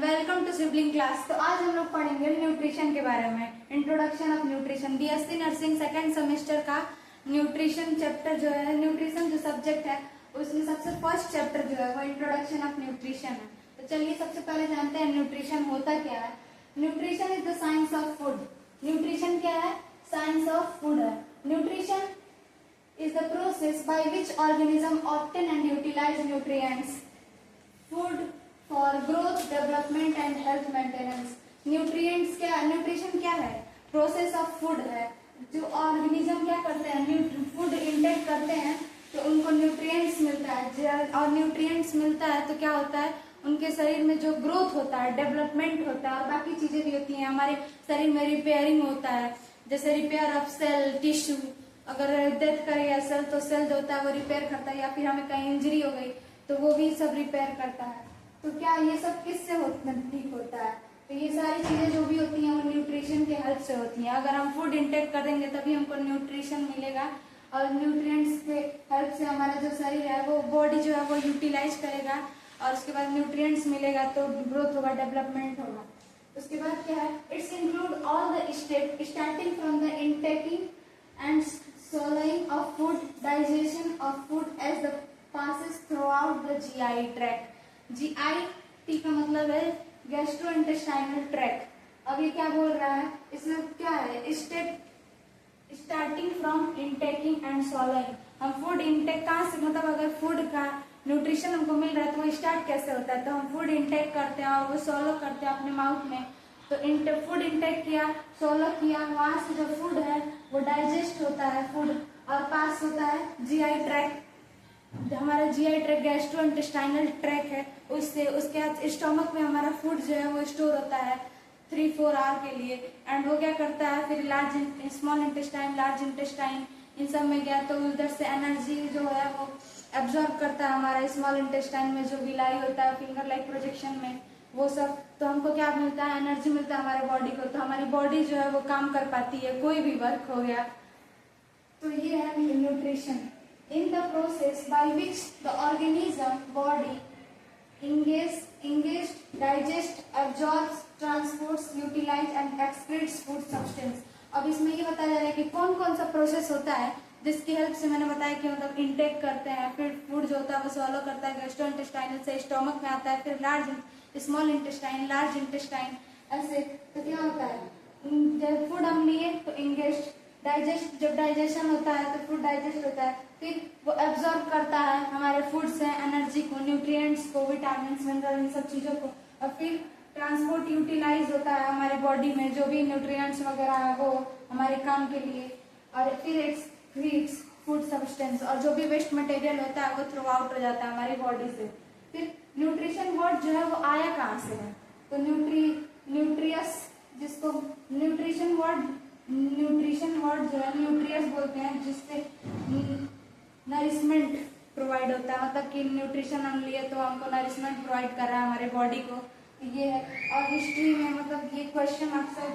Welcome to sibling class. तो आज हम लोग पढ़ेंगे न्यूट्रिशन के बारे में। Introduction of nutrition, BSc nursing second semester का न्यूट्रिशन चैप्टर जो है, न्यूट्रिशन जो सब्जेक्ट है उसमें सबसे फर्स्ट चैप्टर जो है वो इंट्रोडक्शन ऑफ न्यूट्रिशन है। तो चलिए सबसे पहले जानते हैं न्यूट्रिशन होता क्या है। Nutrition is the science of food. Nutrition क्या है? साइंस ऑफ फूड है। Nutrition is the process by which organism obtain and utilize nutrients, food for growth, development and health maintenance. Nutrients क्या, न्यूट्रिशन क्या है? Process of food है। जो organism क्या करते हैं, फूड इंटेक करते हैं तो उनको न्यूट्रिएंट्स मिलता है, और न्यूट्रिएंट्स मिलता है तो क्या होता है, उनके शरीर में जो ग्रोथ होता है, डेवलपमेंट होता है और बाकी चीजें भी होती हैं। हमारे शरीर में रिपेयरिंग होता है, जैसे रिपेयर ऑफ सेल, टिश्यू। अगर डेथ करे या सेल तो सेल जो होता है वो रिपेयर करता है, या फिर हमें कहीं इंजरी हो गई तो वो भी सब रिपेयर करता है। तो क्या ये सब किससे ठीक होता है? तो ये सारी चीजें जो भी होती हैं वो न्यूट्रिशन के हेल्प से होती हैं। अगर हम फूड इंटेक करेंगे तभी हमको न्यूट्रिशन मिलेगा, और न्यूट्रिएंट्स के हेल्प से हमारा जो शरीर है वो बॉडी जो है वो यूटिलाइज करेगा, और उसके बाद न्यूट्रिएंट्स मिलेगा तो ग्रोथ होगा, डेवलपमेंट होगा। उसके बाद क्या है, it's include all the step starting from the intaking and swallowing of food, digestion of food as the passes throughout the GI tract. GI का मतलब है गैस्ट्रोइंटेस्टाइनल ट्रैक्ट। अब ये क्या बोल रहा है, इसमें क्या है, step starting from intaking and swallowing. हम फूड इंटेक कहाँ से, मतलब अगर फूड का न्यूट्रिशन हमको मिल रहा है तो वो स्टार्ट कैसे होता है, तो हम फूड इंटेक करते हैं और वो स्वॉलो करते हैं अपने माउथ में। तो फूड इंटेक किया, स्वॉलो किया, वहां से जो फूड है वो डाइजेस्ट होता है फूड, और पास होता है जीआई ट्रैक्ट। हमारा जीआई ट्रैक्ट गैस्ट्रोइंटेस्टाइनल ट्रैक्ट है, उससे उसके बाद स्टोमक में हमारा फूड जो है वो स्टोर होता है 3-4 आवर के लिए। एंड वो क्या करता है, फिर large small intestine, large intestine, इन सब में गया तो उधर से एनर्जी जो है वो एब्जॉर्ब करता है हमारा स्मॉल इंटेस्टाइन में, जो विलाई होता है फिंगर लाइक प्रोजेक्शन में, वो सब। तो हमको क्या मिलता है, एनर्जी मिलता है हमारे बॉडी को, तो हमारी बॉडी जो है वो काम कर पाती है, कोई भी वर्क हो गया। तो ये है nutrition. In the process by which the organism body engaged, digest, absorbs, transports, utilize and excretes food substance। अब इसमें ये बताया जा रहा है कि कौन कौन सा प्रोसेस होता है जिसकी हेल्प से, मैंने बताया कि मतलब इंटेक करते हैं, फिर फूड जो होता है वो स्वॉलो करता है गैस्ट्रोइंटेस्टाइनल से, स्टोमक में आता है, फिर large small intestine, large intestine, ऐसे। तो क्या होता है, जब फूड हम लिए तो इंगेज, डाइजेस्ट, जब डाइजेशन होता है तो फूड डाइजेस्ट होता है, फिर वो एब्जॉर्ब करता है हमारे फूड से एनर्जी को, न्यूट्रिएंट्स को, विटामिन, मिनरल, इन सब चीजों को, और फिर ट्रांसपोर्ट यूटिलाइज होता है हमारे बॉडी में, जो भी न्यूट्रिएंट्स वगैरह है वो हमारे काम के लिए, और फिर एक्सक्रीट्स फूड सब्सटेंस, और जो भी वेस्ट मटेरियल होता है वो थ्रू आउट हो जाता है हमारी बॉडी से। फिर न्यूट्रिशन वर्ड जो है वो आया कहाँ से है, तो न्यूट्रियस, जिसको न्यूट्रिशन वर्ड जो है न्यूट्रियस बोलते हैं, जिससे नरिशमेंट प्रोवाइड होता है, मतलब कि न्यूट्रिशन हम लिए तो हमको नरिशमेंट प्रोवाइड कर रहा है हमारे बॉडी को, ये है। और हिस्ट्री में मतलब ये क्वेश्चन अक्सर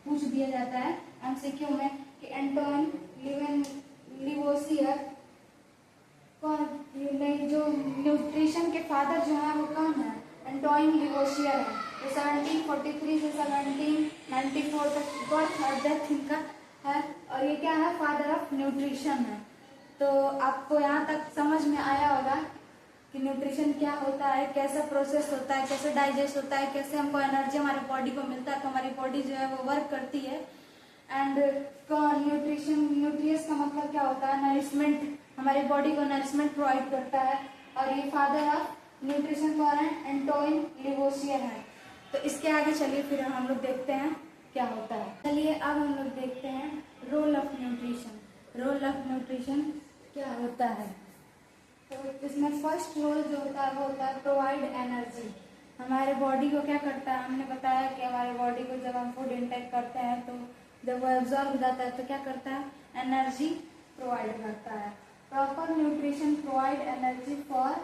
पूछ दिया जाता है एमसीक्यू में कि एंटोइन लिवोसियर कौन, जो न्यूट्रिशन के फादर जो है वो कौन है, एंटोइन लिवोसियर है। तो 1743 से 1794 तक बर्थ और डेथ इनका है, और ये क्या है, फादर ऑफ न्यूट्रिशन है। तो आपको यहाँ तक समझ में आया होगा कि न्यूट्रिशन क्या होता है, कैसा प्रोसेस होता है, कैसे डाइजेस्ट होता है, कैसे हमको एनर्जी हमारी बॉडी को मिलता है, तो हमारी बॉडी जो है वो वर्क करती है। एंड न्यूट्रियस का मतलब क्या होता है, नरिशमेंट, हमारी बॉडी को नरिशमेंट प्रोवाइड करता है, और ये फादर ऑफ न्यूट्रिशन कौन है, एंटोइन लिवोसियर है। तो इसके आगे चलिए फिर हम लोग देखते हैं क्या होता है। चलिए अब हम लोग देखते हैं role of nutrition. Role of nutrition क्या होता है, तो इसमें फर्स्ट रोल जो होता है वो होता है प्रोवाइड एनर्जी। हमारे बॉडी को क्या करता है, हमने बताया कि हमारे बॉडी को जब हम फूड इंटेक करते हैं तो जब वो एब्जॉर्ब हो जाता है तो क्या करता है, एनर्जी प्रोवाइड करता है। Proper nutrition provide energy for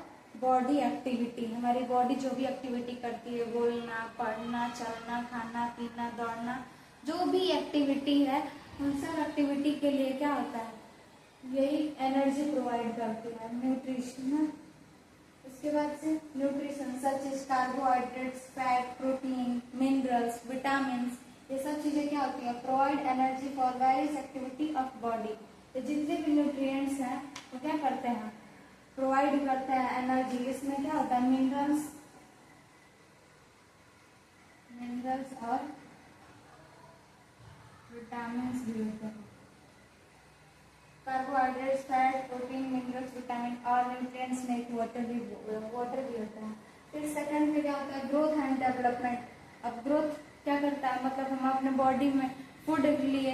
body activity. हमारी बॉडी जो भी एक्टिविटी करती है, बोलना, पढ़ना, चलना, खाना पीना, दौड़ना, जो भी एक्टिविटी है उन सब एक्टिविटी के लिए क्या होता है, यही एनर्जी प्रोवाइड करती है न्यूट्रिशन। उसके बाद से nutrition such as carbohydrates, fat, protein, minerals, vitamin, ये सब चीजें क्या होती हैं, provide energy for various activity of body. तो जितने भी न्यूट्रिएंट्स हैं वो क्या करते हैं, प्रोवाइड करते हैं एनर्जी। इसमें क्या होता है, मिनरल्स और विटामिन भी होते हैं। Carbohydrates, fat, protein, minerals, vitamin और न्यूट्रिएंट्स में वाटर भी होता है। फिर सेकंड में क्या होता है, ग्रोथ एंड डेवलपमेंट। अब ग्रोथ क्या करता है, मतलब हम अपने बॉडी में फूड के लिए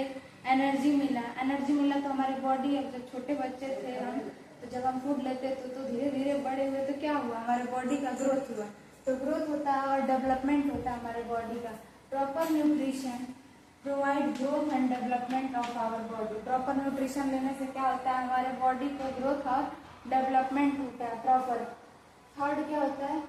एनर्जी मिला तो हमारी बॉडी, अब जब छोटे बच्चे थे हम, तो जब हम फूड लेते थे तो धीरे धीरे बड़े हुए तो क्या हुआ, हमारे बॉडी का ग्रोथ हुआ। तो ग्रोथ होता है और डेवलपमेंट होता है हमारे बॉडी का। Proper nutrition provide growth and development of our body. Proper nutrition लेने से क्या होता है, हमारे बॉडी को ग्रोथ और डेवलपमेंट होता है प्रॉपर। थर्ड क्या होता है,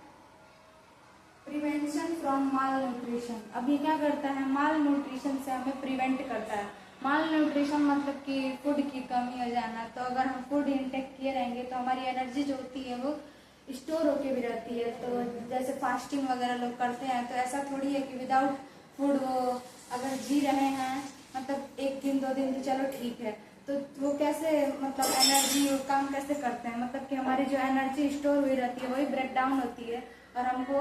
प्रिवेंशन फ्रॉम माल न्यूट्रिशन। अब ये क्या करता है, माल न्यूट्रिशन से हमें प्रिवेंट करता है। माल न्यूट्रिशन मतलब कि फूड की कमी हो जाना। तो अगर हम फूड इंटेक किए रहेंगे तो हमारी एनर्जी जो होती है वो स्टोर होके भी रहती है। तो जैसे फास्टिंग वगैरह लोग करते हैं, तो ऐसा थोड़ी है कि विदाउट फूड वो अगर जी रहे हैं, मतलब एक दिन 2 दिन तो चलो ठीक है, तो वो कैसे, मतलब एनर्जी काम कैसे करते हैं, मतलब कि हमारी जो एनर्जी स्टोर हुई रहती है वही ब्रेक डाउन होती है और हमको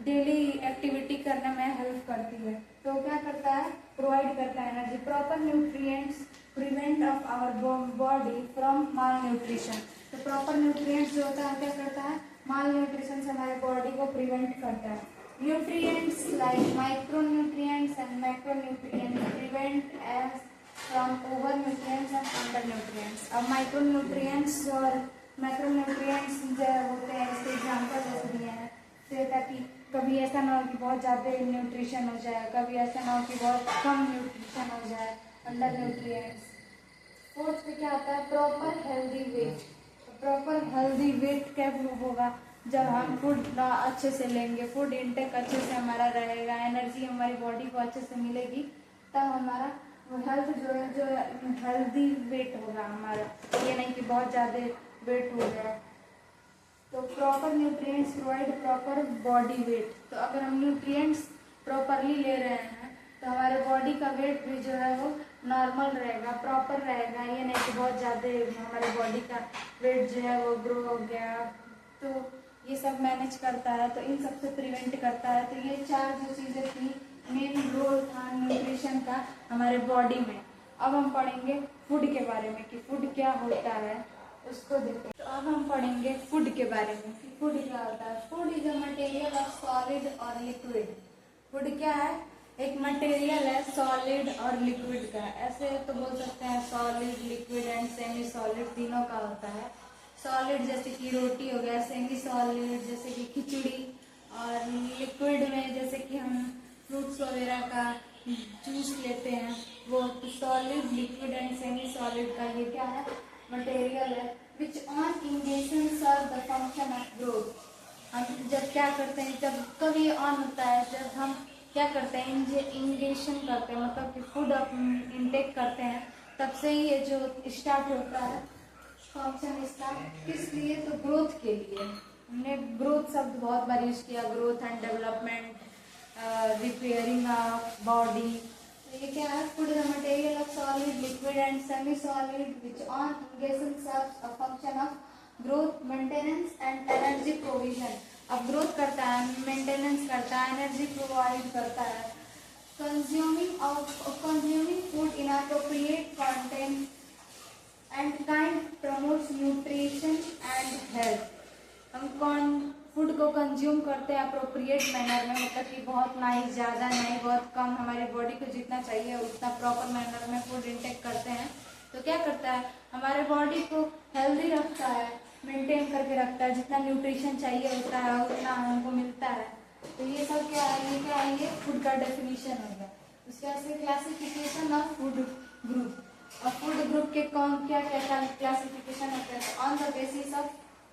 डेली एक्टिविटी करने में हेल्प करती है। तो क्या करता है, प्रोवाइड करता है energy. Proper nutrients prevent of our body from malnutrition. तो प्रॉपर न्यूट्रिएंट्स जो होता है क्या करता है, माल न्यूट्रिशन से हमारे बॉडी को प्रिवेंट करता है। Nutrients like micronutrients and macronutrients prevent as from over nutrients and under nutrients. अब माइक्रोन्यूट्रिएंट्स और मैक्रोन्यूट्रिएंट्स जो होते हैं, इसके एग्जाम्पल जैसे दिए हैं, ताकि कभी ऐसा ना हो कि बहुत ज़्यादा न्यूट्रिशन हो जाए, कभी ऐसा ना हो कि बहुत कम न्यूट्रिशन हो जाए, अंडर न्यूट्रिएंट्स। फोर्थ पे क्या आता है, proper healthy weight. Proper healthy weight क्या होगा, जब हम फूड अच्छे से लेंगे, फूड इंटेक अच्छे से हमारा रहेगा, एनर्जी हमारी बॉडी को अच्छे से मिलेगी, तब हमारा हेल्थ जो है, जो हेल्दी वेट होगा हमारा। ये नहीं कि बहुत ज़्यादा वेट हो जाए। तो proper nutrients provide proper body weight. तो अगर हम न्यूट्रिएंट्स प्रॉपरली ले रहे हैं तो हमारे बॉडी का वेट भी जो है वो नॉर्मल रहेगा, प्रॉपर रहेगा। ये नहीं कि बहुत ज़्यादा हमारे बॉडी का वेट जो है वो ग्रो हो गया। तो ये सब मैनेज करता है, तो इन सब से प्रिवेंट करता है। तो ये 4 जो चीज़ें थी, मेन रोल था न्यूट्रिशन का हमारे बॉडी में। अब हम पढ़ेंगे फूड के बारे में कि फूड क्या होता है, उसको देखो। तो अब हम पढ़ेंगे फूड के बारे में कि फूड क्या होता है। Food is a material of solid और लिक्विड। फूड क्या है, एक मटेरियल है सॉलिड और लिक्विड का। ऐसे तो बोल सकते हैं solid, liquid and semi solid तीनों का होता है। सॉलिड जैसे कि रोटी हो गया, सेमी सॉलिड जैसे कि खिचड़ी, और लिक्विड में जैसे कि हम फ्रूट्स वगैरह का जूस लेते हैं, वो solid, liquid and semi solid का ये क्या है, मटेरियल है। Which on ingestion serve the function of growth. हम जब क्या करते हैं, जब कब ये ऑन होता है, जब हम क्या करते हैं, इंगेशन करते हैं, मतलब कि फूड इंटेक करते हैं, तब से ही ये जो स्टार्ट होता है फंक्शन स्टार्ट। किस लिए, तो ग्रोथ के लिए। हमने ग्रोथ शब्द बहुत बार यूज किया, growth and development, repairing of body. तो ये क्या है, food is a material of solid, liquid and semi solid which on ingestion serves a function of growth, maintenance and energy provision. अब ग्रोथ करता है, मेंटेनेंस करता है, एनर्जी प्रोवाइड करता है। Consuming food in appropriate content and kind promotes nutrition and health. हम food को consume करते हैं अप्रोप्रिएट मैनर में, मतलब कि बहुत नहीं, ज़्यादा नहीं, बहुत कम, हमारे बॉडी को जितना चाहिए उतना प्रॉपर मैनर में फूड इंटेक करते हैं। तो क्या करता है, हमारे बॉडी को हेल्दी रखता है, मेंटेन करके रखता है, जितना न्यूट्रिशन चाहिए होता है उतना हमको मिलता है। तो ये सब क्या है, ये क्या है, ये फूड का डेफिनेशन हो गया। उसके बाद से क्लासिफिकेशन ऑफ फूड ग्रुप। और फूड ग्रुप के कौन क्या क्या क्लासिफिकेशन होता है, तो on the basis of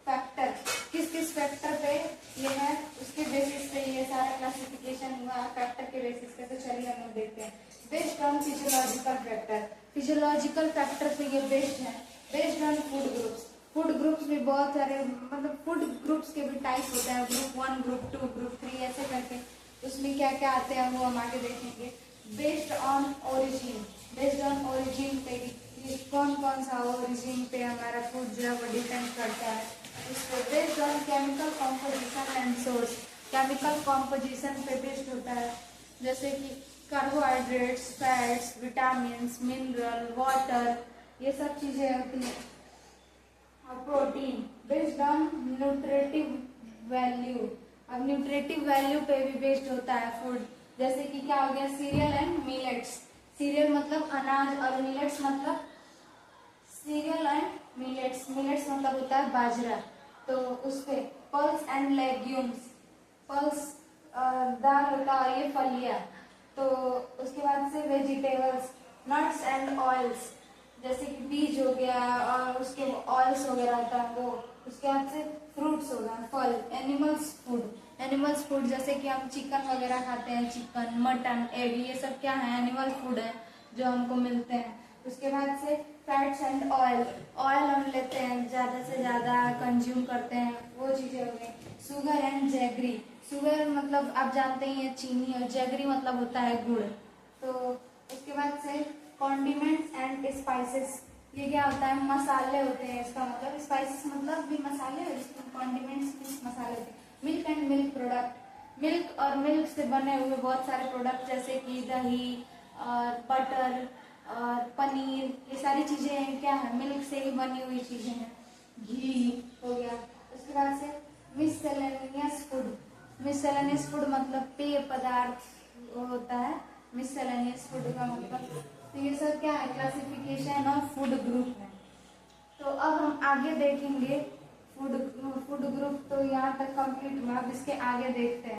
factor, किस किस फैक्टर पे ये है, उसके बेसिस पे ये सारा क्लासिफिकेशन हुआ फैक्टर के बेसिस पे। तो चलिए हम लोग देखते हैं। Based on physiological factor, physiological factor पे ये बेस्ड है, based on food groups. Food groups भी बहुत सारे, मतलब फूड ग्रुप्स के भी टाइप होते हैं, ग्रुप 1, ग्रुप 2, ग्रुप 3 ऐसे करके। उसमें क्या क्या आते हैं वो हम आगे देखेंगे। Based on origin, based on origin पे कौन कौन सा ओरिजिन पे हमारा फूड जो है वो डिपेंड करता है। उसको based on chemical composition and source, chemical composition पे बेस्ड होता है, जैसे कि carbohydrates, fats, vitamin, mineral, water, ये सब चीजें होती हैं। और protein based on nutritive value, अब न्यूट्रिटिव वैल्यू पे भी बेस्ड होता है फूड, जैसे कि क्या हो गया, सीरियल एंड मिलेट्स। सीरियल मतलब अनाज और मिलेट्स मतलब, सीरियल एंड मिलेट्स, मिलेट्स मतलब होता है बाजरा। तो उसपे पल्स एंड लेग्यूम्स, पल्स दाल होता है, ये फलियां। तो उसके बाद से वेजिटेबल्स, नट्स एंड ऑयल्स, जैसे कि बीज हो गया और उसके ऑयल्स वगैरह होता है वो। उसके बाद से फ्रूट्स हो गया, फल, एनिमल्स फूड, एनिमल्स फूड जैसे कि हम चिकन वगैरह खाते हैं, चिकन, मटन, एग, ये सब क्या है, एनिमल फूड है जो हमको मिलते हैं। उसके बाद से फैट्स एंड ऑयल, ऑयल हम लेते हैं ज़्यादा से ज़्यादा कंज्यूम करते हैं, वो चीज़ें हो गई। शुगर एंड जैगरी, शुगर मतलब आप जानते ही हैं चीनी, और जैगरी मतलब होता है गुड़। तो उसके बाद से कॉन्डिमेंट्स एंड स्पाइसेस, ये क्या होता है, मसाले होते हैं, इसका मतलब स्पाइसेस मतलब भी मसाले, और इसमें कॉन्डिमेंट्स भी मसाले होते हैं। Milk and milk product, milk और मिल्क से बने हुए बहुत सारे प्रोडक्ट, जैसे कि दही और बटर और पनीर, ये सारी चीजें क्या है, मिल्क से ही बनी हुई चीजें हैं। घी हो गया। उसके बाद से मिससेलेनियस फूड, मिससेलेनियस फूड मतलब पेय पदार्थ होता है मिससेलेनियस फूड का मतलब। तो ये सब क्या है, क्लासिफिकेशन ऑफ फूड ग्रुप है। तो अब हम आगे देखेंगे फूड फूड ग्रुप, तो यहाँ तक कंप्लीट हुआ। अब इसके आगे देखते हैं।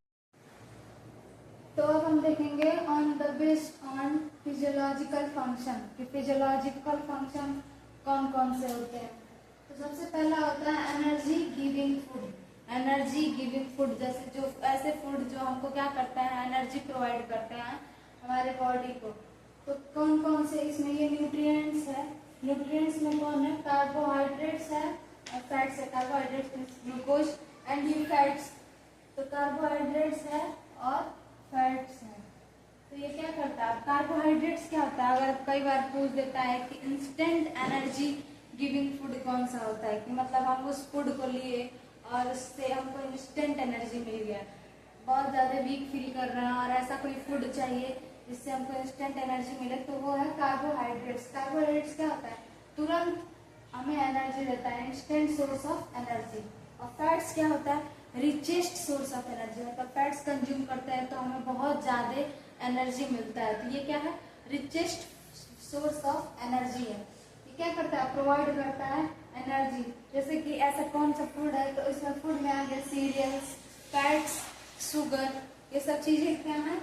तो अब हम देखेंगे on the based on physiological function, कि फिजियोलॉजिकल फंक्शन कौन कौन से होते हैं। तो सबसे पहला होता है energy giving food, energy giving food, जैसे जो ऐसे फूड जो हमको क्या करते हैं, एनर्जी प्रोवाइड करते हैं हमारे बॉडी को। तो कौन कौन से इसमें, ये न्यूट्रिएंट्स है, न्यूट्रिएंट्स में कौन है, कार्बोहाइड्रेट्स है और फैट्स है। कार्बोहाइड्रेट्स ग्लूकोज एंड ये फैट्स, तो कार्बोहाइड्रेट्स है और फैट्स है। तो ये क्या करता है, कार्बोहाइड्रेट्स क्या होता है, अगर कई बार पूछ देता है कि इंस्टेंट एनर्जी गिविंग फूड कौन सा होता है, कि मतलब हम उस फूड को लिए और उससे हमको इंस्टेंट एनर्जी मिल गया, बहुत ज़्यादा वीक फील कर रहे हैं और ऐसा कोई फूड चाहिए जिससे हमको इंस्टेंट एनर्जी मिले, तो वो है कार्बोहाइड्रेट्स। कार्बोहाइड्रेट्स क्या होता है, तुरंत हमें एनर्जी देता है, इंस्टेंट सोर्स ऑफ एनर्जी। और फैट्स क्या होता है, रिचेस्ट सोर्स ऑफ एनर्जी, मतलब फैट्स कंज्यूम करते हैं तो हमें बहुत ज़्यादा एनर्जी मिलता है। तो ये क्या है, रिचेस्ट सोर्स ऑफ एनर्जी है। ये क्या करता है, प्रोवाइड करता है एनर्जी। जैसे कि ऐसा कौन सा फूड है, तो इसमें फूड में आ गया सीरियल्स, फैट्स, शुगर, ये सब चीज़ें क्या है,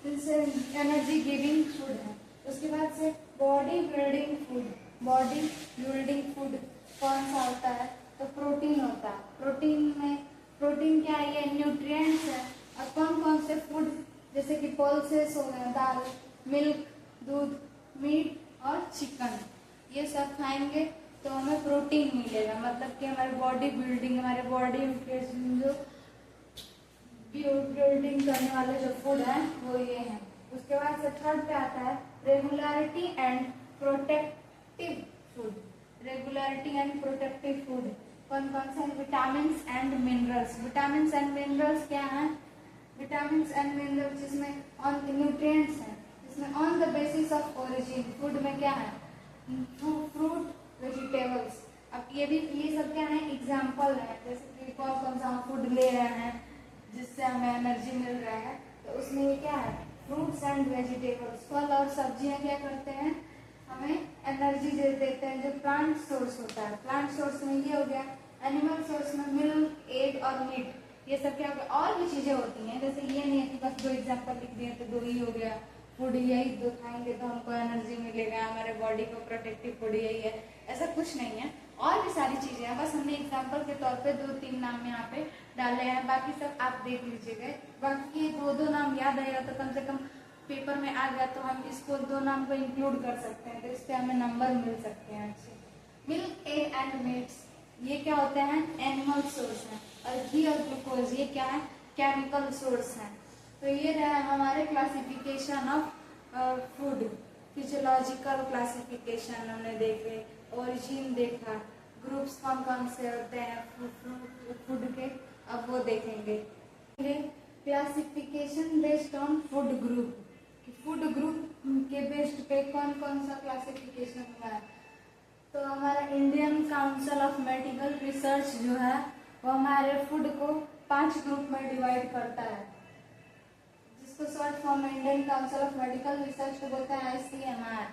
इनसे एनर्जी गिविंग फूड है। उसके बाद से body building food, body building food कौन सा होता है, तो प्रोटीन होता है। प्रोटीन में, प्रोटीन क्या है, ये न्यूट्रिएंट्स है। और कौन कौन से फूड, जैसे कि पल्सेस हो गए, दाल, मिल्क, दूध, मीट और चिकन, ये सब खाएंगे तो हमें प्रोटीन मिलेगा, मतलब कि हमारी बॉडी बिल्डिंग, हमारे बॉडी के जो बिल्डिंग करने वाले जो फूड है वो ये है। उसके बाद से थर्ड पे आता है regularity and protective food, regularity and protective food कौन कौन से, vitamin and minerals. Vitamin and minerals क्या है, विटामिन एंड मिनरल्स जिसमें ऑन न्यूट्रिएंट्स हैं, जिसमें on the basis of origin, food में क्या है, फ्रूट, वेजिटेबल्स। अब ये भी, ये सब क्या है, एग्जाम्पल है, जैसे कि कौन कौन सा हम फूड ले रहे हैं जिससे हमें एनर्जी मिल रहा है। तो उसमें ये क्या है, फ्रूट्स एंड वेजिटेबल्स, फल और सब्जियां क्या करते हैं, हमें एनर्जी दे देते हैं, जो प्लांट सोर्स होता है। प्लांट सोर्स में ये हो गया, एनिमल सोर्स में मिल्क, एग और मीट, ये सब क्या हो गया। और भी चीजें होती हैं, जैसे ये नहीं है कि बस दो एग्जाम्पल लिख दिए तो दो ही हो गया, फूड यही दो खाएंगे तो हमको एनर्जी मिलेगा, हमारे बॉडी को प्रोटेक्टिव फूड यही है, ऐसा कुछ नहीं है। और भी सारी चीजें हैं, बस हमने एग्जाम्पल के तौर पे 2-3 नाम यहाँ पे डाले हैं, बाकी सब आप देख लीजिएगा। बाकी 2-2 नाम याद आएगा तो कम से कम पेपर में आ गया तो हम इसको 2 नाम को इंक्लूड कर सकते हैं, तो इस पे हमें नंबर मिल सकते हैं अच्छे। मिल्क, एग एंड मीट्स, ये क्या होते हैं, एनिमल सोर्स हैं, और घी और ग्लूकोज ये क्या है, केमिकल सोर्स हैं। तो ये रहा हमारे classification of food, physiological classification हमने देखे, ओरिजिन देखा, ग्रुप्स कौन कौन से होते हैं फूड के, अब वो देखेंगे। Classification based on food group, food group के बेस्ड पे कौन कौन सा क्लासिफिकेशन हुआ है। तो हमारा Indian council of medical research जो है वो हमारे फूड को 5 ग्रुप में डिवाइड करता है, जिसको शॉर्ट फॉर्म में Indian council of medical research को बोलते हैं ICMR।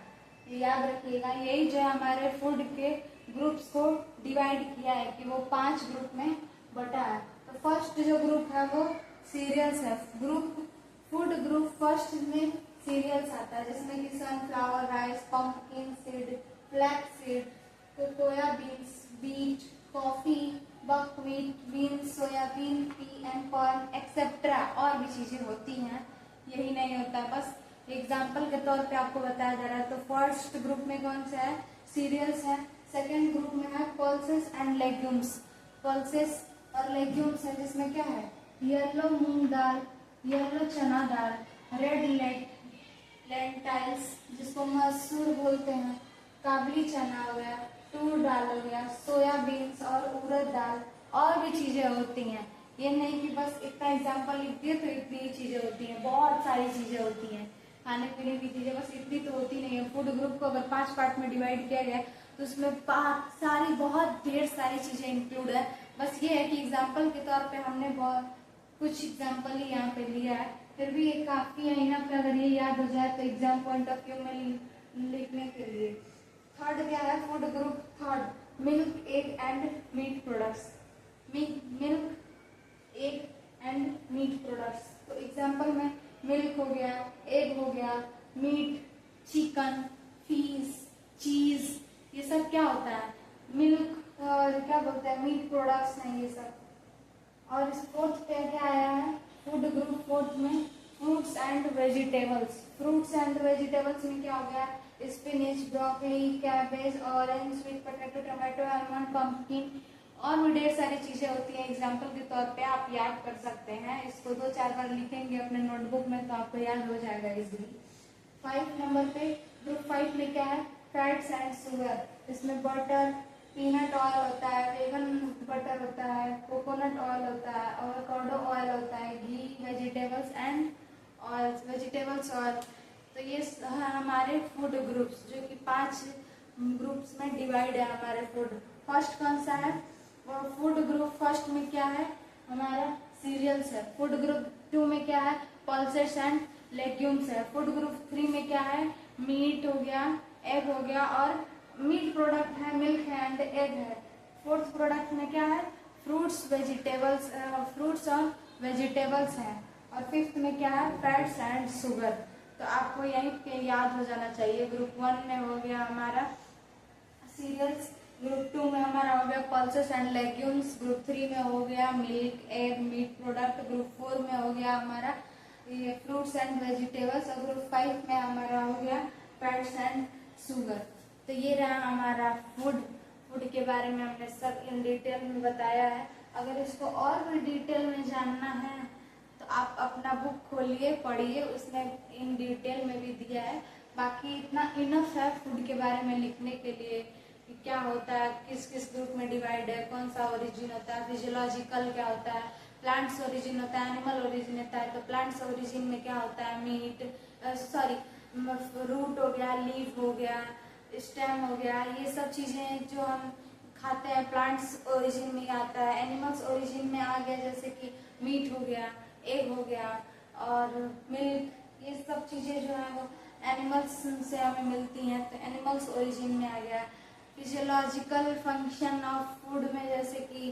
ये याद रखिएगा, यही जो है हमारे फूड के ग्रुप्स को डिवाइड किया है कि वो 5 ग्रुप में बटा है। तो फर्स्ट जो ग्रुप है वो सीरियल्स है, ग्रुप फूड ग्रुप फर्स्ट में सीरियल्स आता है, जिसमें कि sunflower, rice, pumpkin seed, flax seed, cocoa beans, beet, coffee, buckwheat, beans, soybean, pea and corn etcetera और भी चीजें होती हैं। यही नहीं होता, बस एग्जाम्पल के तौर पे आपको बताया जा रहा है। तो फर्स्ट ग्रुप में कौन सा है, सीरियल्स है। सेकेंड ग्रुप में है पल्सेस एंड लेग्यूम्स, पल्सेस और लेग्यूम्स है, जिसमें क्या है, येलो मूंग दाल, येलो चना दाल, रेड लेंटाइल्स जिसको मसूर बोलते हैं, काबली चना हो गया, तूर दाल हो गया, सोयाबीन्स और उड़द दाल और भी चीजें होती हैं। ये नहीं कि बस इतना एग्जाम्पल लिख दिए तो इतनी ही चीजें होती हैं, बहुत सारी चीजें होती हैं खाने पीने की चीजें, बस इतनी तो होती नहीं है। फूड ग्रुप को अगर 5 पार्ट में डिवाइड किया गया तो उसमें सारी बहुत ढेर सारी चीजें इंक्लूड है। बस ये है कि एग्जाम्पल के तौर पे हमने बहुत कुछ एग्जाम्पल ही यहाँ पे लिया है, फिर भी ये काफी है इनफ पे, अगर ये याद हो जाए तो एग्जाम पॉइंट ऑफ व्यू में लिखने के लिए। थर्ड क्या है food group, third milk, egg and meat products, milk, egg and meat products. तो एग्जाम्पल में मिल्क हो गया, एग हो गया, मीट, चिकन, फिश, चीज, ये सब क्या होता है, मिल्क, क्या बोलते हैं, मीट प्रोडक्ट्स हैं ये सब। और इस फोर्थ पे क्या आया है फूड ग्रुप फोर्थ में, fruits and vegetables. Fruits and vegetables में क्या हो गया, spinach, broccoli, cabbage, orange, sweet potato, tomato, almond, pumpkin और भी ढेर सारी चीजें होती हैं। एग्जाम्पल के तौर पे आप याद कर सकते हैं, इसको 2-4 बार लिखेंगे अपने नोटबुक में तो आपको याद हो जाएगा इजीली। 5 नंबर पे ग्रुप 5 में क्या है, फैट्स एंड शुगर। इसमें बटर, पीनट ऑयल होता है, वेगन बटर होता है, कोकोनट ऑयल होता है, एवोकाडो ऑयल होता है, घी, vegetables and oil, vegetables oil. तो ये हमारे फूड ग्रुप्स जो कि 5 ग्रुप्स में डिवाइड है हमारे फूड। फर्स्ट कौन सा है, वो फूड ग्रुप फर्स्ट में क्या है हमारा सीरियल्स है। फूड ग्रुप 2 में क्या है, पल्सेस एंड लेग्यूम्स है। फूड ग्रुप 3 में क्या है, मीट हो गया, एग हो गया, और मीट प्रोडक्ट है, मिल्क है एंड एग है। फोर्थ प्रोडक्ट में क्या है, फ्रूट्स, वेजिटेबल्स, फ्रूट्स और वेजिटेबल्स हैं। और फिफ्थ में क्या है, फैट्स एंड शुगर। तो आपको यही पे याद हो जाना चाहिए। ग्रुप 1 में हो गया हमारा सीरियल्स, ग्रुप 2 में हमारा हो गया पल्सेस एंड लेग्यूम्स, ग्रुप 3 में हो गया milk, egg, meat product, group 4 में हो गया हमारा ये फ्रूट्स एंड वेजिटेबल्स, और ग्रुप 5 में हमारा हो गया फैट्स एंड शुगर। तो ये रहा हमारा फूड के बारे में हमने सब इन डिटेल में बताया है। अगर इसको और भी डिटेल में जानना है तो आप अपना बुक खोलिए, पढ़िए, उसमें इन डिटेल में भी दिया है। बाकी इतना इनफ है फूड के बारे में लिखने के लिए कि क्या होता है, किस किस ग्रुप में डिवाइड है, कौन सा ओरिजिन होता है, फिजियोलॉजिकल क्या होता है, प्लांट्स ओरिजिन होता है, एनिमल ओरिजिन होता है। तो प्लांट्स ओरिजिन में क्या होता है, मीट, रूट हो गया, लीफ हो गया, स्टेम हो गया, ये सब चीजें जो हम खाते हैं प्लांट्स ओरिजिन में आता है। एनिमल्स ओरिजिन में आ गया जैसे कि मीट हो गया, एग हो गया और मिल्क, ये सब चीजें जो है वो एनिमल्स से हमें मिलती हैं, तो एनिमल्स ओरिजिन में आ गया। फिजियोलॉजिकल फंक्शन ऑफ फूड में जैसे कि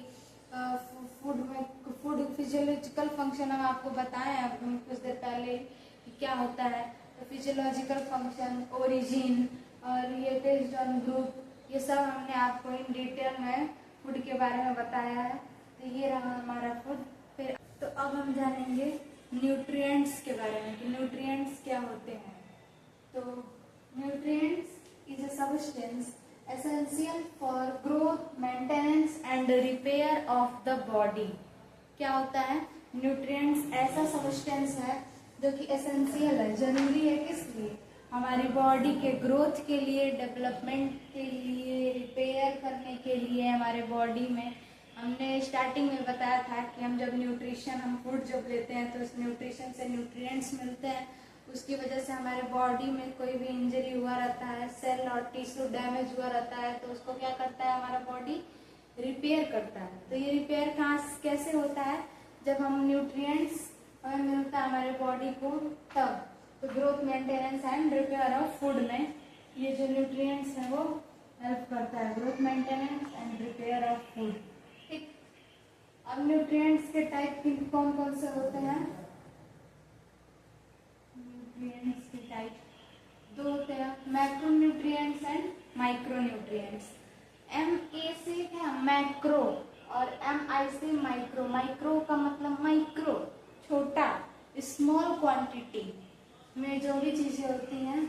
फूड फिजियोलॉजिकल फंक्शन हम आपको बताएं अब कुछ देर पहले कि क्या होता है। तो फिजियोलॉजिकल फंक्शन, ओरिजिन और ये बेस्ड ऑन ग्रुप, ये सब हमने आपको इन डिटेल में फूड के बारे में बताया है। तो ये रहा हमारा फूड। फिर तो अब हम जानेंगे न्यूट्रिएंट्स के बारे में कि न्यूट्रिएंट्स क्या होते हैं। तो nutrients is a substance essential for growth, maintenance and repair of the body. क्या होता है? न्यूट्रिएंट्स ऐसा सब्सटेंस है जो कि एसेंशियल है, जरूरी है किस लिए? हमारी बॉडी के ग्रोथ के लिए, डेवलपमेंट के लिए, रिपेयर करने के लिए। हमारे बॉडी में हमने स्टार्टिंग में बताया था कि हम जब न्यूट्रिशन, हम फूड जब लेते हैं तो उस न्यूट्रिशन से न्यूट्रिएंट्स मिलते हैं, उसकी वजह से हमारे बॉडी में कोई भी इंजरी हुआ रहता है, सेल और टिश्यू डैमेज हुआ रहता है, तो उसको क्या करता है हमारा बॉडी? रिपेयर करता है। तो ये रिपेयर कहाँ कैसे होता है? जब हम न्यूट्रिएंट्स हमें मिलता है हमारे बॉडी को तब। तो growth, maintenance and repair of food में ये जो न्यूट्रिएंट्स है वो हेल्प करता है, growth, maintenance and repair of food. ठीक। अब न्यूट्रिएंट्स के टाइप कौन कौन से होते हैं? न्यूट्रिएंट्स के टाइप दो होते हैं, macro nutrients and micro nutrients. MA से है मैक्रो और MI से माइक्रो। माइक्रो का मतलब माइक्रो, छोटा, स्मॉल क्वांटिटी में जो भी चीजें होती हैं,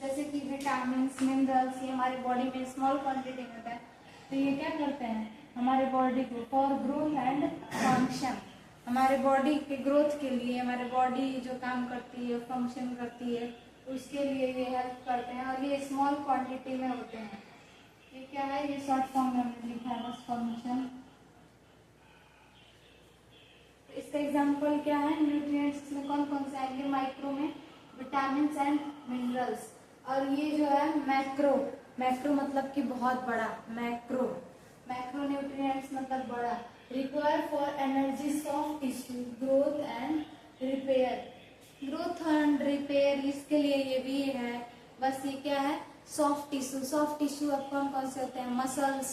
जैसे कि विटामिन, मिनरल्स, ये हमारी बॉडी में स्मॉल क्वांटिटी में होता है। तो ये क्या करते हैं? हमारे बॉडी को फॉर ग्रोथ एंड फंक्शन, हमारे बॉडी के ग्रोथ के लिए, हमारे बॉडी जो काम करती है, फंक्शन करती है, उसके लिए ये हेल्प करते हैं। और ये स्मॉल क्वांटिटी में होते हैं। ये क्या है? ये शॉर्ट फॉर्म में हमने लिखा है बस, फंक्शन। इसका एग्जांपल क्या है? न्यूट्रिएंट्स में कौन कौन से आएंगे? माइक्रो में विटामिन एंड मिनरल्स, और ये जो है मैक्रो। मैक्रो मतलब कि बहुत बड़ा, मैक्रो। मैक्रो न्यूट्रिएंट्स मतलब बड़ा। Require for energy, soft tissue, growth and repair. Growth and repair इसके लिए ये भी है। बस ये क्या है? Soft tissue. सॉफ्ट टिश्यू अब कौन कौन से होते हैं? मसल्स,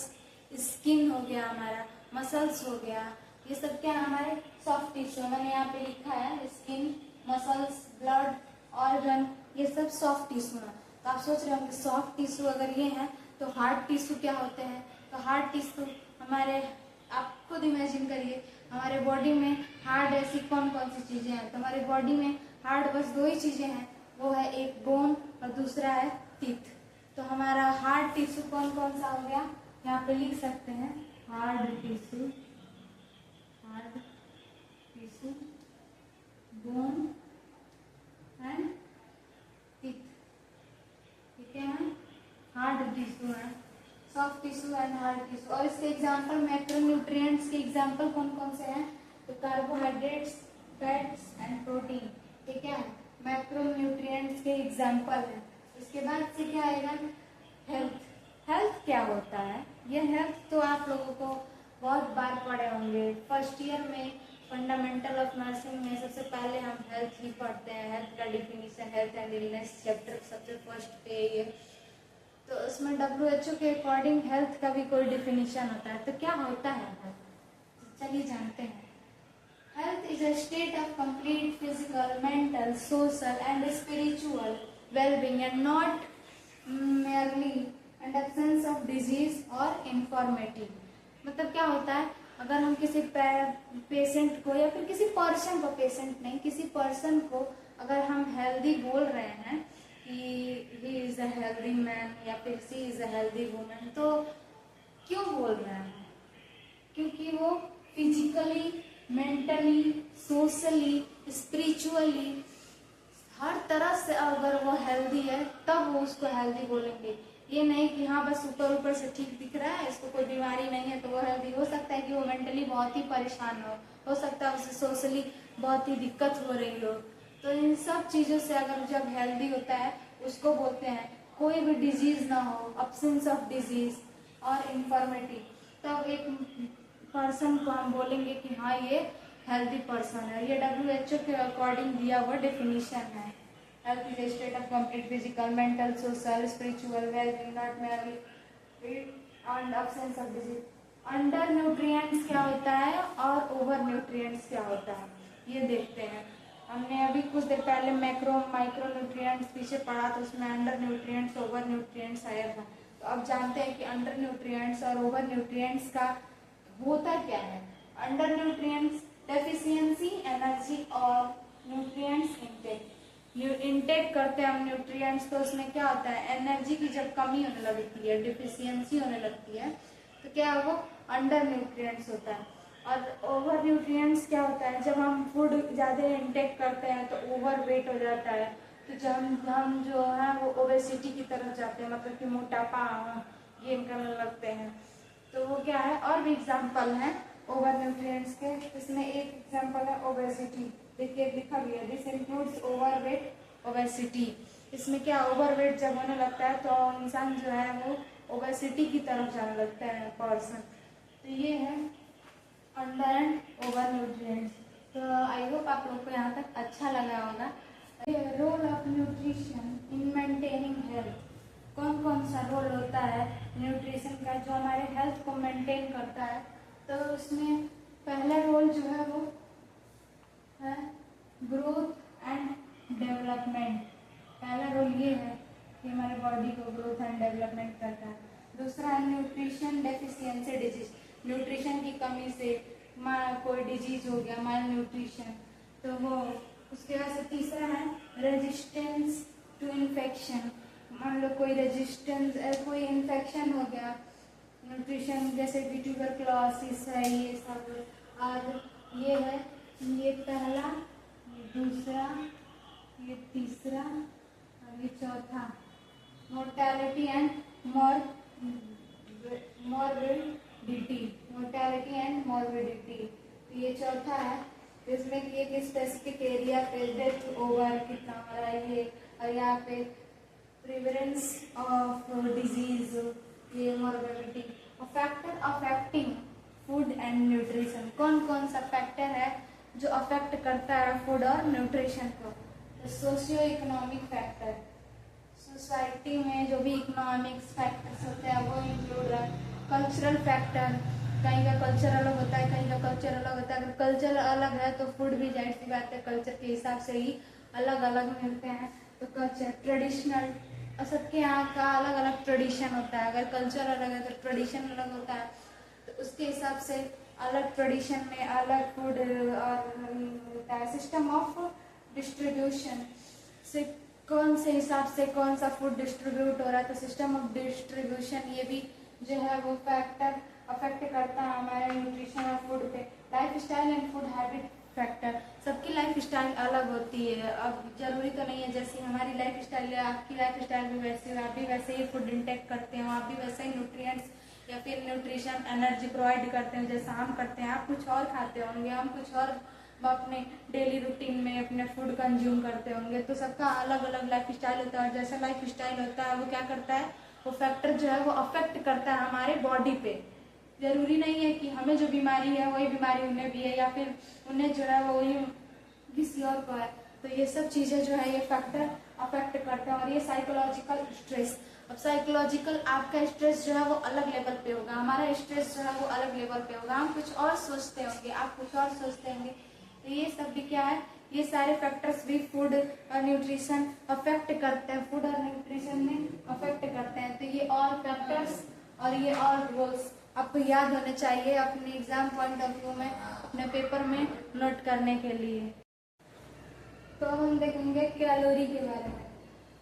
स्किन हो गया हमारा, मसल्स हो गया, ये सब क्या है? हमारे सॉफ्ट टिश्यू। मैंने यहाँ पे लिखा है स्किन, मसल्स, ब्लड, ऑर्गन, ये सब सॉफ्ट टिश्यू है। तो आप सोच रहे होंगे सॉफ्ट टिश्यू अगर ये है तो हार्ड टिश्यू क्या होते हैं? तो हार्ड टिश्यू हमारे, आप खुद इमेजिन करिए, हमारे बॉडी में हार्ड ऐसी कौन कौन सी चीजें हैं? तो हमारे बॉडी में हार्ड बस दो ही चीजें हैं, वो है एक बोन और दूसरा है टीथ। तो हमारा हार्ड टिश्यू कौन कौन सा हो गया? यहाँ पे लिख सकते हैं hard tissue, hard tissue, bone and teeth. ठीक है, हार्ड टिश्यू है, soft tissue and hard tissue. और इसके एग्जांपल, मैक्रोन्यूट्रिएंट्स के एग्जांपल कौन कौन से हैं? तो कार्बोहाइड्रेट्स, फैट्स एंड प्रोटीन। ठीक है, मैक्रोन्यूट्रिएंट्स के एग्जांपल है। इसके बाद से क्या आएगा? हेल्थ। हेल्थ क्या होता है? ये हेल्थ तो आप लोगों को बहुत बार पढ़े होंगे। फर्स्ट ईयर में फंडामेंटल ऑफ नर्सिंग में सबसे पहले हम हेल्थ ही पढ़ते हैं। हेल्थ का definition, health and illness chapter सबसे फर्स्ट पे ये। तो उसमें WHO के अकॉर्डिंग हेल्थ का भी कोई डिफिनीशन होता है। तो क्या होता है हेल्थ? चलिए जानते हैं। Health is a state of complete physical, mental, social and spiritual wellbeing and not merely and absence of disease और इंफॉर्मेटिव। मतलब क्या होता है? अगर हम किसी पेशेंट को या फिर किसी पर्सन को, पेशेंट नहीं, किसी पर्सन को अगर हम हेल्दी बोल रहे हैं कि he is a healthy man या फिर सी इज अ हेल्दी वुमेन, तो क्यों बोल रहे हैं? क्योंकि वो फिजिकली, मेंटली, सोशली, स्पिरिचुअली, हर तरह से अगर वो हेल्दी है तब वो उसको हेल्दी बोलेंगे। ये नहीं कि हाँ बस ऊपर ऊपर से ठीक दिख रहा है, इसको कोई बीमारी नहीं है तो वो हेल्दी। हो सकता है कि वो मेंटली बहुत ही परेशान हो सकता है उसे सोशली बहुत ही दिक्कत हो रही हो। तो इन सब चीज़ों से अगर जब हेल्दी होता है उसको बोलते हैं कोई भी डिजीज ना हो, अब्सेंस ऑफ डिजीज और इंफॉर्मेटिव, तब एक पर्सन को हम बोलेंगे कि हाँ ये हेल्दी पर्सन है। ये WHO के अकॉर्डिंग दिया हुआ डेफिनेशन है। Health is a state of complete physical, mental, social, spiritual wellbeing, not merely and absence of disease. Under nutrients क्या होता है और ओवर न्यूट्रिएंट्स क्या होता है, ये देखते हैं। हमने अभी कुछ देर पहले मैक्रो माइक्रो न्यूट्रिएंट्स पीछे पढ़ा, तो उसमें अंडर न्यूट्रिएंट्स, ओवर न्यूट्रिएंट्स आया था। तो अब जानते हैं कि अंडर न्यूट्रिएंट्स और ओवर न्यूट्रिएंट्स का होता क्या है। अंडर न्यूट्रिएंट्स डेफिशिएंसी एनर्जी और न्यूट्रिएंट्स इनटेक। इनटेक करते हैं हम न्यूट्रिएंट्स, तो उसमें क्या होता है, एनर्जी की जब कमी होने लगती है, डिफिशियंसी होने लगती है, तो क्या है, वो अंडर न्यूट्रिएंट्स होता है। और ओवर न्यूट्रिएंट्स क्या होता है, जब हम फूड ज़्यादा इनटेक करते हैं तो ओवर वेट हो जाता है, तो जब हम जो है वो ओबेसिटी की तरफ जाते हैं, मतलब कि मोटापा गेन करने लगते हैं। तो वो क्या है, और भी एग्जाम्पल हैं ओवर न्यूट्रिएंट्स के। इसमें एक एग्जाम्पल है ओबेसिटी, देखिए लिखा भी है, this includes over weight obesity. इसमें क्या, ओवर वेट जब होने लगता है तो इंसान जो है वो ओबेसिटी की तरफ जाने लगता है पर्सन। तो ये है अंडर एंड ओवर न्यूट्रिएंट्स। तो आई होप आप लोग को यहाँ तक अच्छा लगा होगा। Role of nutrition in maintaining health, कौन कौन सा रोल होता है न्यूट्रिशन का जो हमारे हेल्थ को मेंटेन करता है। तो उसमें पहला रोल जो है वो है ग्रोथ एंड डेवलपमेंट। पहला रोल ये है कि हमारे बॉडी को ग्रोथ एंड डेवलपमेंट करता है। दूसरा है न्यूट्रिशन डेफिशिएंसी डिजीज, न्यूट्रिशन की कमी से कोई डिजीज हो गया, माल न्यूट्रिशन, तो वो उसके बाद से तीसरा है रेजिस्टेंस टू इन्फेक्शन, मान लो कोई रेजिस्टेंस, कोई इन्फेक्शन हो गया न्यूट्रिशन, जैसे कि ट्यूबरक्लोसिस है, ये सब। और ये है, ये पहला, ये दूसरा, ये तीसरा और ये चौथा, mortality and morbidity, mortality and morbidity. तो ये चौथा है, जिसमें कि एक स्पेसिफिक एरिया पे डेथ ओवर कितना हो रहा है ये, और यहाँ पे प्रिवलेंस ऑफ डिजीज, ये morbidity. Factor affecting food and nutrition, कौन कौन सा फैक्टर है जो अफेक्ट करता है फूड और न्यूट्रिशन को। तो सोशियो इकोनॉमिक फैक्टर, सोसाइटी में जो भी इकोनॉमिक्स फैक्टर्स होते हैं वो इंक्लूड है। कल्चरल फैक्टर, कहीं का कल्चर अलग होता है, कहीं का कल्चर अलग होता है। अगर कल्चर अलग है तो फूड भी जाहिर सी बात है कल्चर के हिसाब से ही अलग अलग मिलते हैं। तो कल्चर, ट्रेडिशनल, सबके यहाँ का अलग अलग ट्रेडिशन होता है, अगर कल्चर अलग है तो ट्रेडिशन अलग होता है, तो उसके हिसाब से अलग ट्रेडिशन में अलग फूड और होता है। सिस्टम ऑफ डिस्ट्रीब्यूशन से कौन से हिसाब से कौन सा फूड डिस्ट्रीब्यूट हो रहा है, तो सिस्टम ऑफ डिस्ट्रीब्यूशन ये भी जो है वो फैक्टर अफेक्ट करता है हमारे न्यूट्रिशन और फूड पे। Life style and food habit factor, सबकी लाइफ स्टाइल अलग होती है, अब जरूरी तो नहीं है जैसी हमारी लाइफ स्टाइल है आपकी लाइफ स्टाइल भी वैसी हो, आप भी वैसे ही फूड इंटेक करते हो, आप भी वैसे ही न्यूट्रिएंट्स या फिर न्यूट्रिशन एनर्जी प्रोवाइड करते हैं जैसा हम करते हैं। आप कुछ और खाते होंगे, हम कुछ और अपने डेली रूटीन में अपने फूड कंज्यूम करते होंगे, तो सबका अलग अलग लाइफ स्टाइल होता है। और जैसा लाइफ स्टाइल होता है वो क्या करता है, वो फैक्टर जो है वो अफेक्ट करता है हमारे बॉडी पे। जरूरी नहीं है कि हमें जो बीमारी है वही बीमारी उन्हें भी है, या फिर उन्हें जो है वो वही किसी और को है। तो ये सब चीज़ें जो है ये फैक्टर अफेक्ट करते हैं। और ये साइकोलॉजिकल स्ट्रेस, अब साइकोलॉजिकल आपका स्ट्रेस जो है वो अलग लेवल पे होगा, हमारा स्ट्रेस जो है वो अलग लेवल पे होगा, हम कुछ और सोचते होंगे, आप कुछ और सोचते होंगे। तो ये सब भी क्या है, ये सारे फैक्टर्स भी फूड और न्यूट्रिशन अफेक्ट करते हैं, फूड और न्यूट्रिशन में अफेक्ट करते हैं। तो ये और फैक्टर्स और ये और रोल्स आपको याद होने चाहिए अपने एग्जाम पॉइंट ऑफ व्यू में, अपने पेपर में नोट करने के लिए। तो अब हम देखेंगे कैलोरी के बारे में।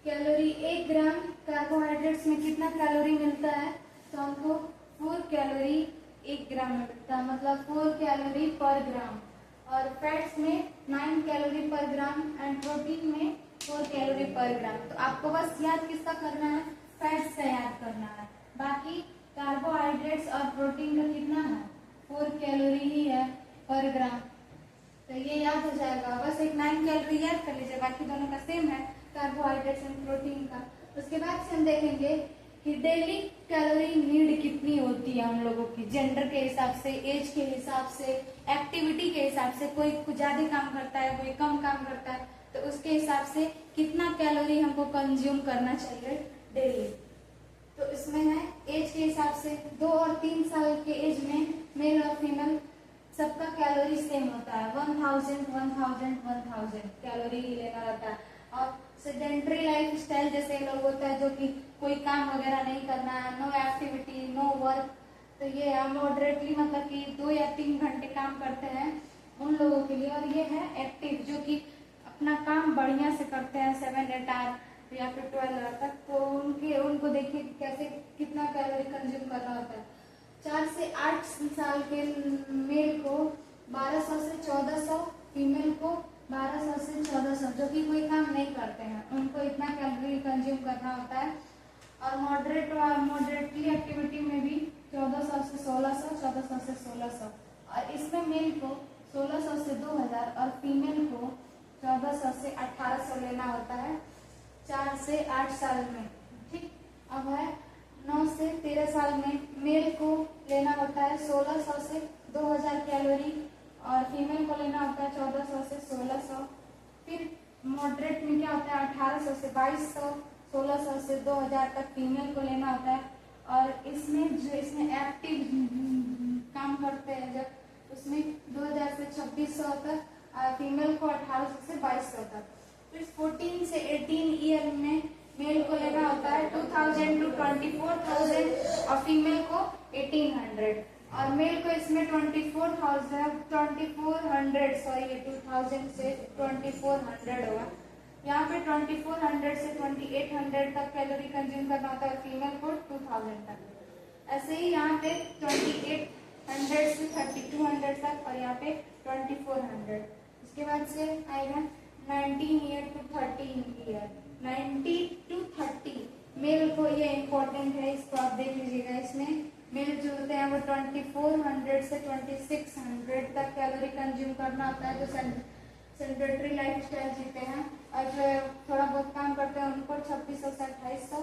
कैलोरी, 1 ग्राम कार्बोहाइड्रेट्स में कितना कैलोरी मिलता है, तो हमको 4 कैलोरी 1 ग्राम में मिलता है, मतलब 4 कैलोरी पर ग्राम। और फैट्स में 9 कैलोरी पर ग्राम एंड प्रोटीन में 4 कैलोरी पर ग्राम। तो आपको बस याद किसका करना है, फैट्स का याद करना है, बाकी कार्बोहाइड्रेट्स और प्रोटीन का कितना है, 4 कैलोरी ही है पर ग्राम। तो ये याद हो जाएगा, बस एक 9 कैलोरी याद कर लीजिए, बाकी दोनों का सेम है, कार्बोहाइड्रेट्स एंड प्रोटीन का। उसके बाद से हम देखेंगे कि डेली कैलोरी नीड कितनी होती है हम लोगों की, जेंडर के हिसाब से, एज के हिसाब से, एक्टिविटी के हिसाब से, कोई ज्यादा काम करता है कोई कम काम करता है, तो उसके हिसाब से कितना कैलोरी हमको कंज्यूम करना चाहिए डेली। तो इसमें है एज के हिसाब से, 2 और 3 साल के एज में मेल और फीमेल सबका कैलोरी सेम होता है, 1000 कैलोरी ही लेना रहता है। और सेडेंटरी लाइफ स्टाइल जैसे लोग होता है जो कि कोई काम वगैरह नहीं करना है, नो एक्टिविटी नो वर्क, तो ये मॉडरेटली मतलब कि 2 या 3 घंटे काम करते हैं उन लोगों के लिए। और ये है एक्टिव, जो कि अपना काम बढ़िया से करते पढ़ते हैं 7-8 या फिर 12 तक, तो उनको देखिए कैसे कितना कैलोरी कंज्यूम करना होता है। 4 से 8 साल के मेल को 1200 से 1400, फीमेल को 1200 से 1400, जो कि कोई काम नहीं करते हैं उनको इतना कैलोरी कंज्यूम करना होता है। और मॉडरेटली एक्टिविटी में भी 1400 से 1600, 1400 से 1600, और इसमें मेल को 1600 से 2000 और फीमेल को 1400 से 1800 लेना होता है 4 से 8 साल में। ठीक, अब है 9 से 13 साल में मेल को लेना होता है 1600 से 2000 कैलोरी और फीमेल को लेना होता है 1400 से 1600। फिर मॉडरेट में क्या होता है 1800 से 2200, 1600 से 2000 तक फीमेल को लेना होता है। और इसमें एक्टिव काम करते हैं जब, उसमें 2000 से 2600 तक, फीमेल को 1800 से 2200 तक। फिर 14 से 18 ईयर में मेल को लेना होता है 2000 to 24,000 और फीमेल को 1800, और मेल को इसमें 2400 सॉरी 2000 से 2400 होगा। यहाँ पे 2400 से 2800 तक कैलोरी कंज्यूम करना होता है, फीमेल को 2000 तक। ऐसे ही यहाँ पे 2800 से 3200 तक, और यहाँ पे 2400। इसके बाद से आएगा 19 year to 30 year, 90 to 30 male को, ये इम्पोर्टेंट है, इसको आप देख लीजिएगा। इसमें मेल जो होते हैं वो 2400 से 2600 तक कैलोरी कंज्यूम करना होता है, जो सेडेंटरी लाइफ स्टाइल जीते हैं और जो थोड़ा बहुत काम करते हैं उनको 2600 से 2800,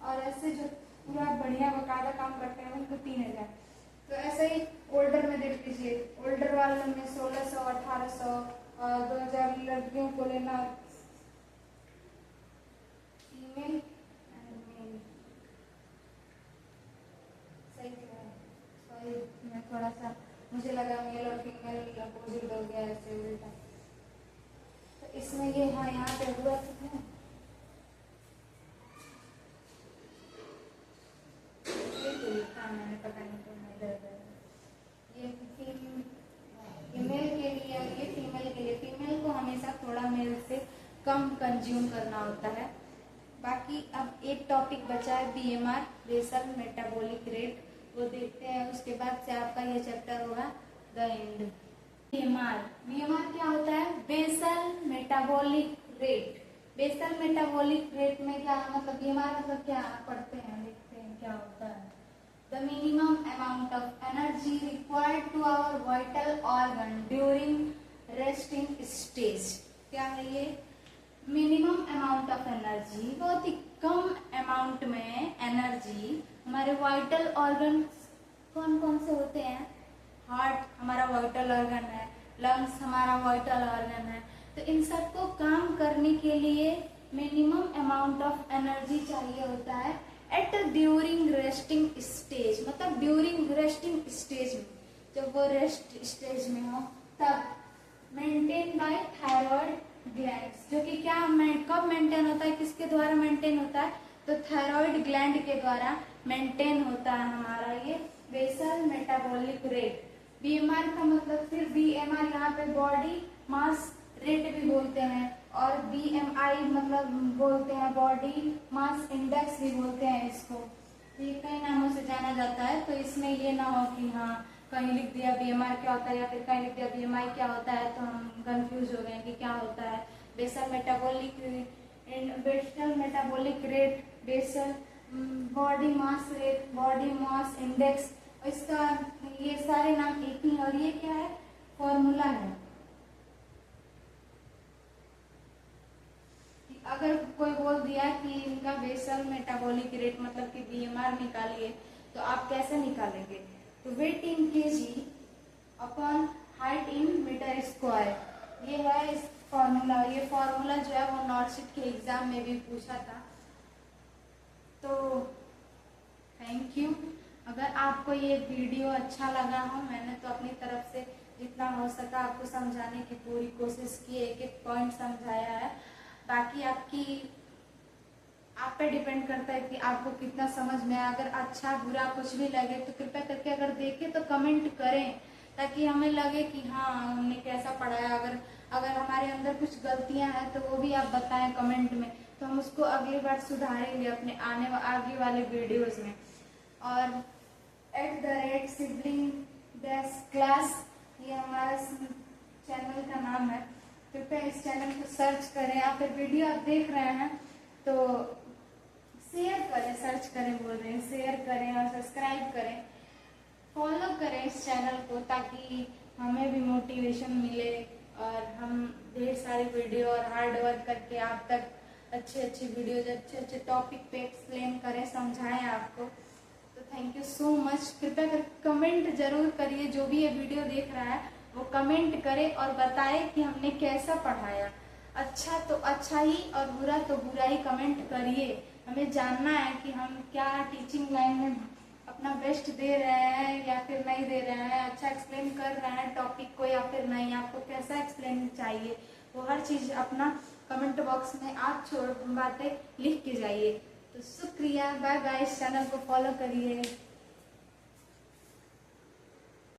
और ऐसे जो पूरा बढ़िया बकायदा काम करते हैं उनको 3000। तो ऐसे ही ओल्डर में देख लीजिए, ओल्डर वाले में 1600, 1800 और 2000 लड़कियों को लेना फीमेल एंड मेल। सही है, सॉरी मैं थोड़ा सा, मुझे लगा मेल और फीमेल अपोजिट हो गया, ऐसे उल्टा। तो इसमें ये हाँ यहाँ पे हुआ है, मैंने पता नहीं क्यों इधर ये मेल के लिए और ये फीमेल के लिए। फीमेल को हमेशा थोड़ा मेल से कम कंज्यूम करना होता है। बाकी अब एक टॉपिक बचा है बीएमआर, बेसल मेटाबॉलिक रेट, वो देखते हैं। उसके बाद से आपका ये चैप्टर होगा द एंड। बीएमआर क्या होता है? Basal metabolic rate. Basal metabolic rate में क्या मतलब बीएमआर मतलब क्या पढ़ते हैं, देखते हैं क्या होता है। The minimum amount of energy required to our vital organ during resting stage। क्या है ये? मिनिमम अमाउंट ऑफ एनर्जी, बहुत ही कम अमाउंट में एनर्जी हमारे वाइटल ऑर्गन कौन कौन से होते हैं? हार्ट हमारा वाइटल ऑर्गन है, लंग्स हमारा वाइटल ऑर्गन है। तो इन सबको काम करने के लिए मिनिमम अमाउंट ऑफ एनर्जी चाहिए होता है एट ड्यूरिंग रेस्टिंग स्टेज। मतलब ड्यूरिंग रेस्टिंग स्टेज में, जब वो रेस्ट स्टेज में हो तब। मेंटेन बाय थायराइड ग्लैंड्स, जो कि क्या कब मेंटेन होता है, किसके द्वारा मेंटेन होता है? तो थायराइड ग्लैंड के द्वारा मेंटेन होता है हमारा ये बेसल मेटाबॉलिक रेट। बीएमआर का मतलब, फिर बीएमआर यहाँ पे बॉडी मास रेट भी बोलते हैं, और बीएमआई मतलब बोलते हैं बॉडी मास इंडेक्स भी बोलते हैं इसको। ये कई नामों से जाना जाता है, तो इसमें ये ना हो कि हाँ कहीं लिख दिया बीएमआर क्या होता है या फिर कहीं लिख दिया बीएमआई क्या होता है, तो हम कंफ्यूज हो गए कि क्या होता है। Basal metabolic rate, basal body mass rate, body mass index, इसका ये सारे नाम एक ही। और ये क्या है? फॉर्मूला है। अगर कोई बोल दिया कि इनका बेसल मेटाबॉलिक रेट मतलब कि बीएमआर निकालिए, तो आप कैसे निकालेंगे? तो weight in KG upon height in meter square, ये है इस फॉर्मूला। ये फॉर्मूला जो है वो नॉर्सिट के एग्जाम में भी पूछा था। तो थैंक यू। अगर आपको ये वीडियो अच्छा लगा हो, मैंने तो अपनी तरफ से जितना हो सका आपको समझाने की पूरी कोशिश की, एक एक पॉइंट समझाया है। बाकी आप पे डिपेंड करता है कि आपको कितना समझ में आया। अगर अच्छा बुरा कुछ भी लगे तो कृपया करके अगर देखें तो कमेंट करें, ताकि हमें लगे कि हाँ हमने कैसा पढ़ाया। अगर अगर हमारे अंदर कुछ गलतियां हैं तो वो भी आप बताएं कमेंट में, तो हम उसको अगली बार सुधारेंगे अपने आगे वाले वीडियोस में। और @सिबलिंग क्लास ये हमारा चैनल का नाम है। कृपया इस चैनल को सर्च करें, या फिर वीडियो आप देख रहे हैं तो शेयर करें, सर्च करें बोल रहे हैं, शेयर करें और सब्सक्राइब करें, फॉलो करें इस चैनल को, ताकि हमें भी मोटिवेशन मिले और हम ढेर सारी वीडियो और हार्ड वर्क करके आप तक अच्छे अच्छे वीडियोज, अच्छे अच्छे टॉपिक पे एक्सप्लेन करें, समझाएं आपको। तो थैंक यू सो मच। कृपया कमेंट जरूर करिए, जो भी ये वीडियो देख रहा है वो कमेंट करे और बताए कि हमने कैसा पढ़ाया। अच्छा तो अच्छा ही और बुरा तो बुरा ही कमेंट करिए। हमें जानना है कि हम क्या टीचिंग लाइन में अपना बेस्ट दे रहे हैं या फिर नहीं दे रहे हैं, अच्छा एक्सप्लेन कर रहे हैं टॉपिक को या फिर नहीं, आपको कैसा एक्सप्लेन चाहिए, वो हर चीज़ अपना कमेंट बॉक्स में आप बातें लिख के जाइए। तो शुक्रिया, बाय बाय। इस चैनल को फॉलो करिए।